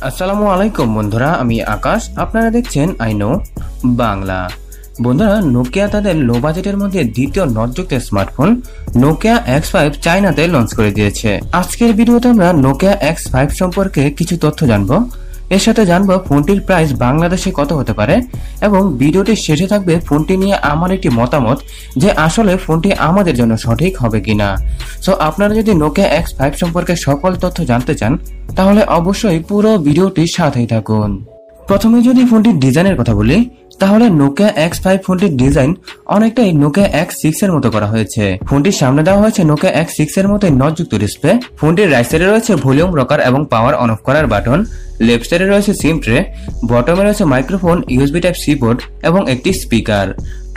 আসসালামুআলাইকুম বন্ধুরা, আমি আকাশ। আপনারা দেখছেন আইনো বাংলা। বন্ধুরা, নোকিয়া তাদের লো বাজেটের মধ্যে দ্বিতীয় নটযুক্ত স্মার্টফোন নোকিয়া X5 চায়নাতে লঞ্চ করে দিয়েছে। আজকের ভিডিওতে আমরা নোকিয়া X5 সম্পর্কে কিছু তথ্য জানবো। এর সাথে জানবো ফোনটির প্রাইস বাংলাদেশে কত হতে পারে এবং ভিডিওটির শেষে থাকবে ফোনটি নিয়ে আমার একটি মতামত যে আসলে ফোনটি আমাদের জন্য সঠিক হবে কিনা। সো আপনারা যদি নোকিয়া X5 সম্পর্কে সকল তথ্য জানতে চান তাহলে অবশ্যই পুরো ভিডিওটির সাথেই থাকুন। প্রথমে যদি ফোনটির ডিজাইনের কথা বলি তাহলে নোকিয়া X5 ফোনটির ডিজাইন অনেকটাই নোকিয়া X6 এর মতো করা হয়েছে। ফোনটির সামনে দেওয়া হয়েছে নোকিয়া X6 এর মতো নটযুক্ত ডিসপ্লে। ফোনটির রাইট সাইডে রয়েছে ভলিউম রকার এবং পাওয়ার অন অফ করার বাটন। লেফট সাইডে রয়েছে সিম ট্রে। বটমে রয়েছে microphone, USB type C port এবং একটি স্পিকার।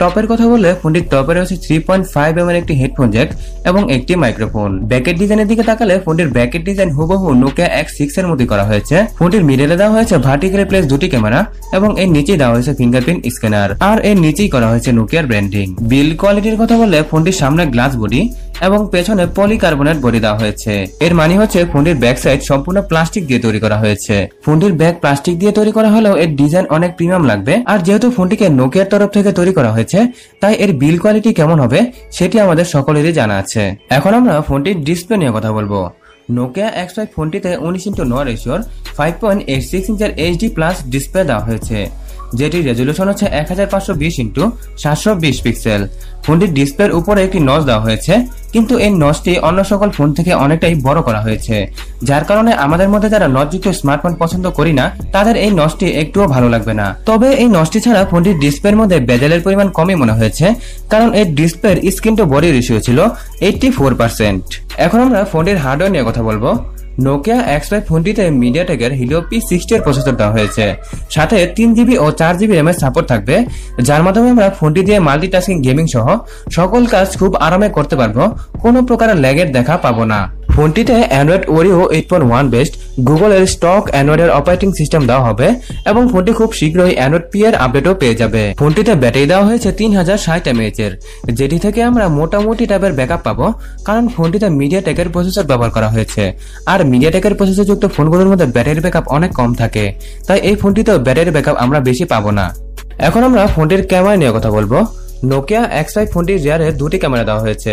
টপের কথা বললে ফোনটির টপে রয়েছে 3.5 এর একটি হেডফোন জ্যাক এবং একটি মাইক্রোফোন। ব্যাকেট ডিজাইনের দিকে তাকালে ফোনটির ব্যাকেট ডিজাইন হুবহু নোকিয়া X6 এর মতোই করা হয়েছে। ফোনটির মিডলে দেওয়া হয়েছে ভার্টিক্যালি প্লেস দুটি ক্যামেরা এবং এর নিচেই দেওয়া হয়েছে ফিঙ্গারপ্রিন্ট স্ক্যানার, আর এর নিচেই করা হয়েছে নোকিয়ার ব্র্যান্ডিং। বিল্ড কোয়ালিটির কথা বললে ফোনটির সামনে গ্লাস বডি এবং পেছনে পলিকার্বনেট বডি দেওয়া হয়েছে। এর মানে হচ্ছে ফোনটির ব্যাক সাইড সম্পূর্ণ প্লাস্টিক দিয়ে তৈরি করা হয়েছে। ফোনটির ব্যাক প্লাস্টিক দিয়ে তৈরি করা হলেও এর ডিজাইন অনেক প্রিমিয়াম লাগবে, আর যেহেতু ফোনটিকে নোকিয়ার তরফ থেকে তৈরি করা হয়েছে তাই এর বিল্ড কোয়ালিটি কেমন হবে সেটি আমাদের সকলেরই জানা আছে। এখন আমরা ফোনটির ডিসপ্লে নিয়ে কথা বলবো। নোকিয়া X5 ফোনটিতে 19:9 রেশিওর 5.86 ইঞ্চের এইচডি প্লাস ডিসপ্লে দেওয়া হয়েছে, যেটির রেজলিউশন হচ্ছে 1520x720 পিক্সেল। ফোনটির ডিসপ্লের উপরে একটি নচ দেওয়া হয়েছে, কিন্তু এই নচটি অন্য সকল ফোন থেকে অনেকটাই বড় করা হয়েছে, যার কারণে আমাদের মধ্যে যারা নচযুক্ত স্মার্টফোন পছন্দ করি না তাদের এই নচটি একটুও ভালো লাগবে না। তবে এই নচটি ছাড়া ফোনটির ডিসপ্লের মধ্যে বেজেলের পরিমাণ কমই মনে হয়েছে, কারণ এর ডিসপ্লের স্ক্রিন টু বডি রেশিও ছিল 84%। এখন আমরা ফোনটির হার্ডওয়্যার নিয়ে কথা বলবো। নোকিয়া X5 ফোনটিতে মিডিয়াটেকের হিলিও P60 এর প্রসেসর দেওয়া হয়েছে, সাথে 3GB ও 4GB RAM এর সাপোর্ট থাকবে, যার মাধ্যমে আমরা ফোনটি দিয়ে মাল্টিটাস্কিং, গেমিং সহ সকল কাজ খুব আরামে করতে পারবো, কোনো প্রকারের ল্যাগের দেখা পাবো না। ফোনটিতে অ্যান্ড্রয়েড ওরিও 8.1 বেসড গুগলের স্টক অ্যান্ড্রয়েডের অপারেটিং সিস্টেম দেওয়া হবে এবং ফোনটি খুব শীঘ্রই অ্যান্ড্রয়েড পি এর আপডেটও পেয়ে যাবে। ফোনটিতে ব্যাটারি দেওয়া হয়েছে 3060 mAh এর, যেটি থেকে আমরা মোটামুটি টাইপের ব্যাকআপ পাবো, কারণ ফোনটিতে মিডিয়াটেকের প্রসেসর ব্যবহার করা হয়েছে, আর মিডিয়াটেকের প্রসেসর যুক্ত ফোনগুলোর মধ্যে ব্যাটারি ব্যাকআপ অনেক কম থাকে, তাই এই ফোনটিতেও ব্যাটারি ব্যাকআপ আমরা বেশি পাবো না। এখন আমরা ফোনটির ক্যামেরা নিয়ে কথা বলবো। নোকিয়া X5 ফোনটির রিয়ারে দুটি ক্যামেরা দেওয়া হয়েছে।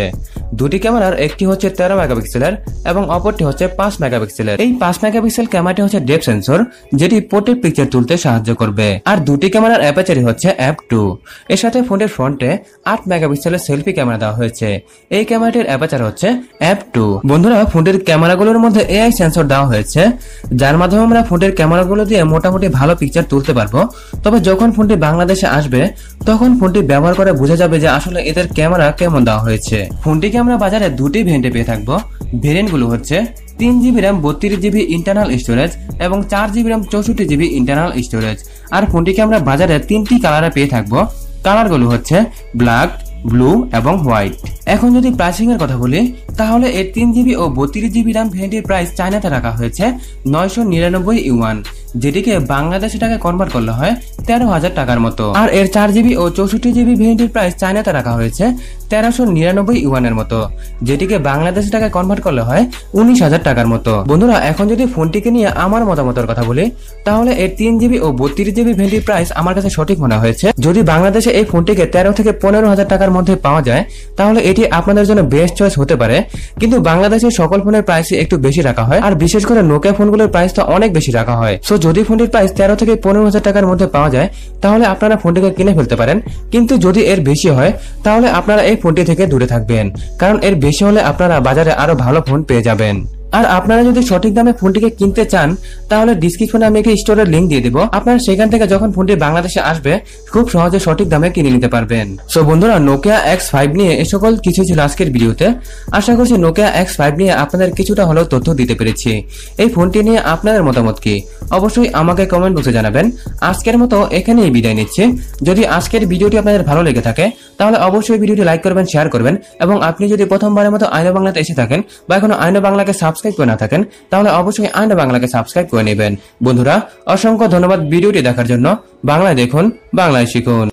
দুটি ক্যামেরার একটি হচ্ছে 13 মেগাপিক্সেলের এবং অপরটি হচ্ছে 5 মেগাপিক্সেলের। এই 5 মেগাপিক্সেল ক্যামেরাটি হচ্ছে ডেপথ সেন্সর, যেটি পোর্ট্রেট পিকচার তুলতে সাহায্য করবে, আর দুটি ক্যামেরার অ্যাপারচারই হচ্ছে f2। এর সাথে ফোনের ফ্রন্টে 8 মেগাপিক্সেলের সেলফি ক্যামেরা দেওয়া হয়েছে। এই ক্যামেরাটির অ্যাপারচার হচ্ছে f2। বন্ধুরা, ফোনটির ক্যামেরাগুলোর মধ্যে AI সেন্সর দেওয়া হয়েছে, যার মাধ্যমে আমরা ফোনের ক্যামেরাগুলো দিয়ে মোটামুটি ভালো পিকচার তুলতে পারবো। তবে যখন ফোনটি বাংলাদেশে আসবে তখন ফোনটি ব্যবহার করে বোঝা যাবে যে আসলে এদের ক্যামেরা কেমন দেওয়া হয়েছে। ফোনটিকে আমরা বাজারে দুটি ভেরিয়েন্টে পেয়ে থাকবো। ভেরিয়েন্টগুলো হচ্ছে 3GB RAM 32GB internal storage এবং 4GB RAM 64GB internal storage. আর ফোনটিকে আমরা বাজারে তিনটি কালারে পেয়ে থাকবো। কালারগুলো হচ্ছে ব্ল্যাক, ব্লু এবং হোয়াইট। এখন যদি প্রাইসিং এর কথা বলি তাহলে এর 3GB ও 32GB RAM ভেরিয়েন্টের প্রাইস চায়নাতে রাখা হয়েছে 999 ইউয়ান, যেটিকে বাংলাদেশি টাকায় কনভার্ট করলে হয় 13,000 টাকার মতো। আর এর 4GB ও 64GB ভেরিয়েন্টের প্রাইস চায়নাতে রাখা হয়েছে 1399 ইউয়ানের মতো, যেটিকে বাংলাদেশি টাকায় কনভার্ট করলে হয় 19,000 টাকার মতো। বন্ধুরা, এখন যদি ফোনটিকে নিয়ে আমার মতামতের কথা বলি তাহলে এর 3GB ও 32GB ভেরিয়েন্টের প্রাইস আমার কাছে সঠিক মনে হয়েছে। যদি বাংলাদেশে এই ফোনটিকে 13 থেকে 15,000 টাকার মধ্যে পাওয়া যায় তাহলে এটি আপনাদের জন্য বেস্ট চয়েস হতে পারে, কিন্তু বাংলাদেশের সকল ফোনের প্রাইস একটু বেশি রাখা হয়, আর বিশেষ করে নোকিয়া ফোনগুলোর প্রাইস তো অনেক বেশি রাখা হয়। সো যদি ফোনটির প্রাইস 13 থেকে 15,000 টাকার মধ্যে পাওয়া যায় তাহলে আপনারা ফোনটিকে কিনে ফেলতে পারেন, কিন্তু যদি এর বেশি হয় তাহলে আপনারা এই ফোনটি থেকে দূরে থাকবেন, কারণ এর বেশি হলে আপনারা বাজারে আরো ভালো ফোন পেয়ে যাবেন। আর আপনারা যদি সঠিক দামে ফোনটিকে কিনতে চান তাহলে ডিসক্রিপশনে আমি একটি স্টোরের লিংক দিয়ে দেবো, আপনারা সেখান থেকে যখন ফোনটি বাংলাদেশে আসবে খুব সহজে সঠিক দামে কিনে নিতে পারবেন। সো বন্ধুরা, নোকিয়া X5 নিয়ে এ সকল কিছু ছিল আজকের ভিডিওতে। আশা করছি নোকিয়া X5 নিয়ে আপনাদের কিছুটা হলেও তথ্য দিতে পেরেছি। এই ফোনটি নিয়ে আপনাদের মতামত কি অবশ্যই আমাকে কমেন্ট বক্সে জানাবেন। আজকের মতো এখানেই বিদায় নিচ্ছি। যদি আজকের ভিডিওটি আপনাদের ভালো লেগে থাকে তাহলে অবশ্যই ভিডিওটি লাইক করবেন, শেয়ার করবেন, এবং আপনি যদি প্রথমবারের মতো আইনো বাংলাতে এসে থাকেন বা এখনো আইনো বাংলাকে সাবস্ক্রাইব করে না থাকেন তাহলে অবশ্যই আইনো বাংলাকে সাবস্ক্রাইব করে নেবেন। বন্ধুরা, অসংখ্য ধন্যবাদ ভিডিওটি দেখার জন্য। বাংলায় দেখুন, বাংলায় শিখুন।